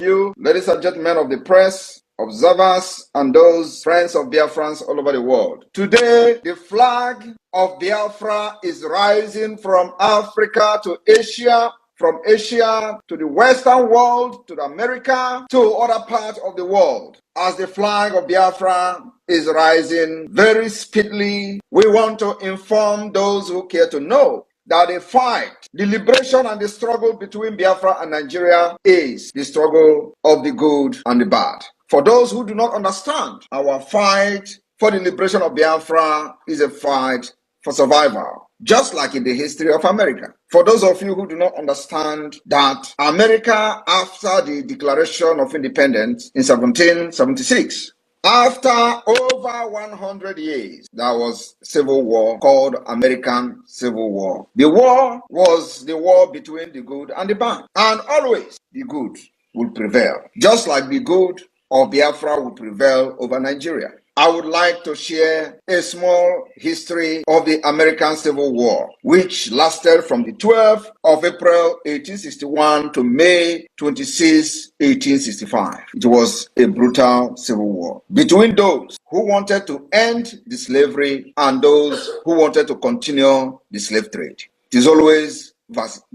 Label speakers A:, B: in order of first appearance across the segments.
A: You, ladies and gentlemen of the press, observers, and those friends of Biafrans all over the world. Today, the flag of Biafra is rising from Africa to Asia, from Asia to the Western world, to America, to other parts of the world. As the flag of Biafra is rising very speedily, we want to inform those who care to know that the fight, the liberation and the struggle between Biafra and Nigeria is the struggle of the good and the bad. For those who do not understand, our fight for the liberation of Biafra is a fight for survival, just like in the history of America. For those of you who do not understand that America, after the Declaration of Independence in 1776, after over 100 years, there was civil war called American Civil War. The war was the war between the good and the bad. And always the good will prevail. Just like the good of Biafra will prevail over Nigeria. I would like to share a small history of the American Civil War, which lasted from the 12th of April 1861 to May 26, 1865. It was a brutal civil war between those who wanted to end the slavery and those who wanted to continue the slave trade. It is always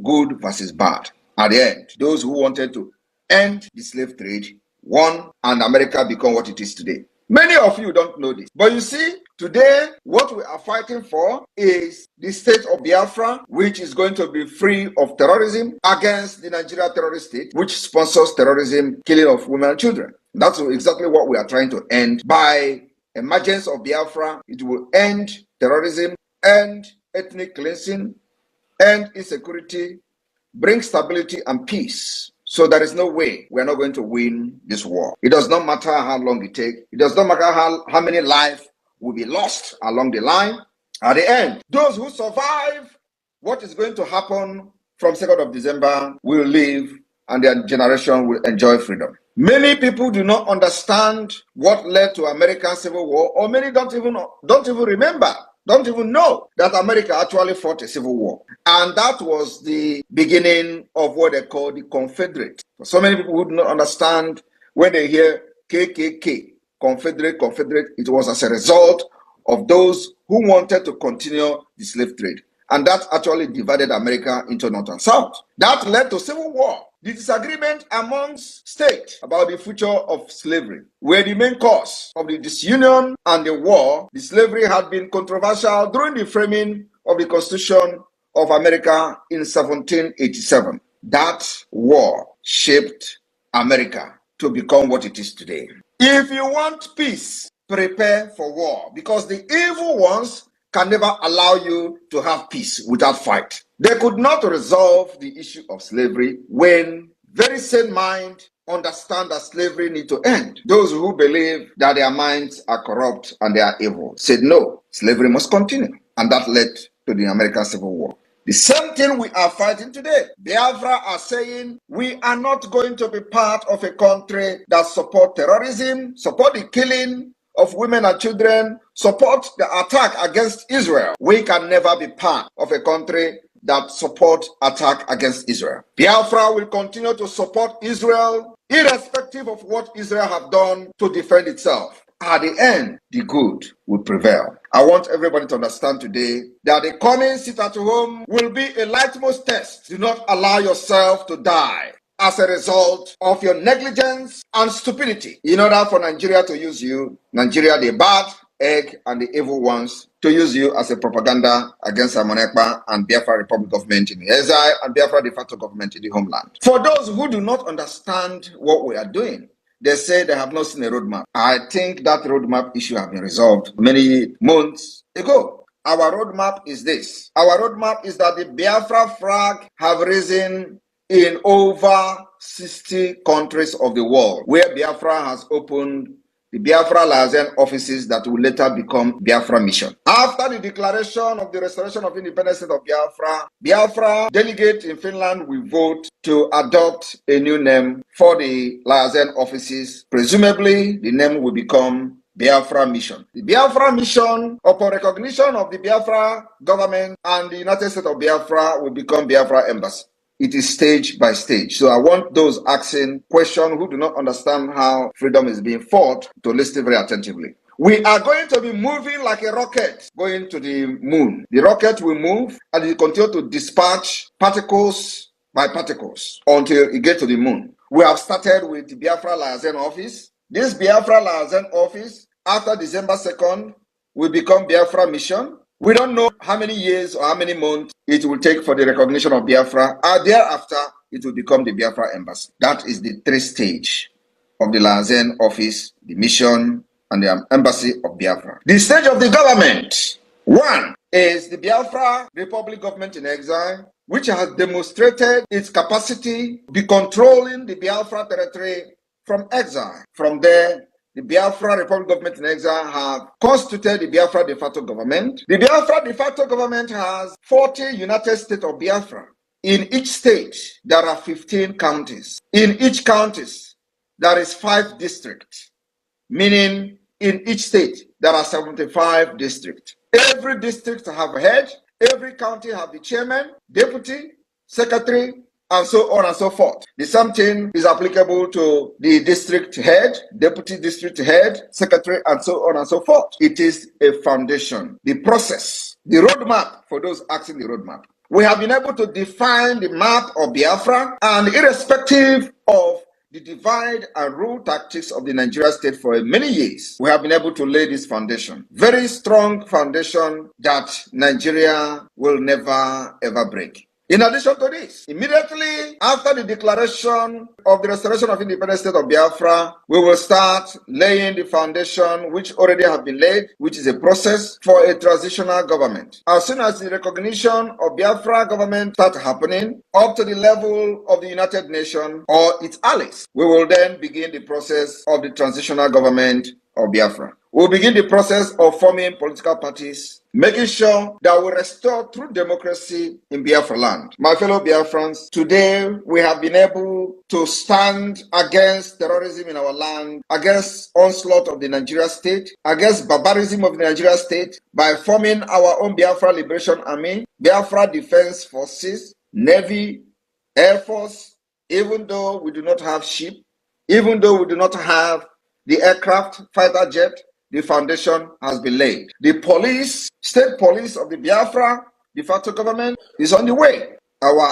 A: good versus bad. At the end, those who wanted to end the slave trade won, and America became what it is today. Many of you don't know this. But you see, today, what we are fighting for is the state of Biafra, which is going to be free of terrorism, against the Nigeria terrorist state, which sponsors terrorism, killing of women and children. That's exactly what we are trying to end. By emergence of Biafra, it will end terrorism, end ethnic cleansing, end insecurity, bring stability and peace. So there is no way we are not going to win this war. It does not matter how long it takes. It does not matter how many lives will be lost along the line. At the end, those who survive what is going to happen from 2nd of December will live and their generation will enjoy freedom. Many people do not understand what led to American Civil War, or many don't even remember. Don't even know that America actually fought a civil war. And that was the beginning of what they call the Confederate. So many people who do not understand when they hear KKK, Confederate, it was as a result of those who wanted to continue the slave trade. And that actually divided America into North and South. That led to civil war. The disagreement amongst states about the future of slavery were the main cause of the disunion and the war. The slavery had been controversial during the framing of the Constitution of America in 1787. That war shaped America to become what it is today. If you want peace, prepare for war, because the evil ones can never allow you to have peace without fight. They could not resolve the issue of slavery when very sane mind understand that slavery need to end. Those who believe that their minds are corrupt and they are evil said no, slavery must continue. And that led to the American Civil War. The same thing we are fighting today. Biafra are saying we are not going to be part of a country that support terrorism, support the killing of women and children, support the attack against Israel. We can never be part of a country that support attack against Israel. Biafra will continue to support Israel, irrespective of what Israel have done to defend itself. At the end, the good will prevail. I want everybody to understand today that the coming sit at home will be a litmus test. Do not allow yourself to die as a result of your negligence and stupidity in order for Nigeria to use you, Nigeria the bad egg and the evil ones, to use you as a propaganda against Simon Ekpa and Biafra Republic government in the exile and Biafra de facto government in the homeland. For those who do not understand what we are doing, they say they have not seen a roadmap. I think that roadmap issue has been resolved many months ago. Our roadmap is this. Our roadmap is that the Biafra flag have risen in over 60 countries of the world, where Biafra has opened the Biafra liaison offices that will later become Biafra Mission. After the declaration of the restoration of independence of Biafra delegate in Finland will vote to adopt a new name for the liaison offices. Presumably, the name will become Biafra Mission. The Biafra Mission, upon recognition of the Biafra government and the United States of Biafra, will become Biafra Embassy. It is stage by stage. So I want those asking questions who do not understand how freedom is being fought to listen very attentively. We are going to be moving like a rocket going to the moon. The rocket will move and it will continue to dispatch particles by particles until it gets to the moon. We have started with the Biafra Liaison Office. This Biafra Liaison Office, after December 2nd, will become Biafra Mission. We don't know how many years or how many months it will take for the recognition of Biafra, and thereafter it will become the Biafra Embassy. That is the 3 stage of the Liaison Office, the mission, and the Embassy of Biafra. The stage of the government. 1 is the Biafra Republic Government in Exile, which has demonstrated its capacity to be controlling the Biafra territory from exile. From there, the Biafra Republic Government in Exile have constituted the Biafra de facto government. The Biafra de facto government has 40 United States of Biafra. In each state, there are 15 counties. In each counties, there is 5 districts, meaning in each state, there are 75 districts. Every district have a head. Every county have the chairman, deputy, secretary, and so on and so forth. The same thing is applicable to the district head, deputy district head, secretary, and so on and so forth. It is a foundation. The process, the roadmap for those asking the roadmap. We have been able to define the map of Biafra, and irrespective of the divide and rule tactics of the Nigeria state for many years, we have been able to lay this foundation. Very strong foundation that Nigeria will never ever break. In addition to this, immediately after the declaration of the restoration of independent state of Biafra, we will start laying the foundation which already have been laid, which is a process for a transitional government. As soon as the recognition of Biafra government start happening up to the level of the United Nations or its allies, we will then begin the process of the transitional government of Biafra. We'll begin the process of forming political parties, making sure that we restore true democracy in Biafra land. My fellow Biafrans, today we have been able to stand against terrorism in our land, against onslaught of the Nigeria state, against barbarism of the Nigeria state by forming our own Biafra Liberation Army, Biafra Defense Forces, Navy, Air Force. Even though we do not have ship, even though we do not have the aircraft, fighter jet, the foundation has been laid. The police, state police of the Biafra de facto government is on the way. Our